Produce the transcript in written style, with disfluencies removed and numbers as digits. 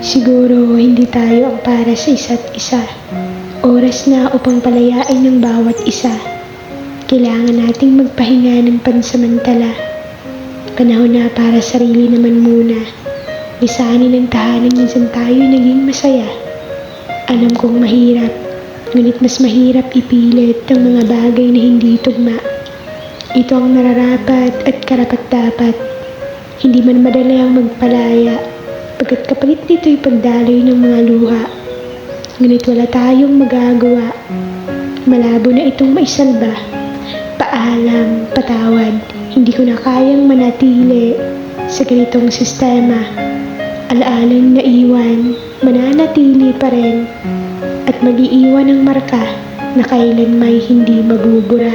Siguro hindi tayo ang para sa isa't isa. Oras na upang palayain ng bawat isa. Kailangan nating magpahinga ng pansamantala. Panahon na para sarili naman muna. Lisanin ang tahanan minsan tayo naging masaya. Alam kong mahirap, ngunit mas mahirap ipilit ang mga bagay na hindi tugma. Ito ang nararapat at karapat-dapat. Hindi man madali ang magpalaya, pagkat kapalit nito'y pagdaloy ng mga luha. Ngunit wala tayong magagawa. Malabo na itong maisalba. Paalam, patawad, hindi ko na kayang manatili sa ganitong sistema. Alaalang naiwan, mananatili pa rin, at mag-iiwan ng marka na kailan may hindi mabubura.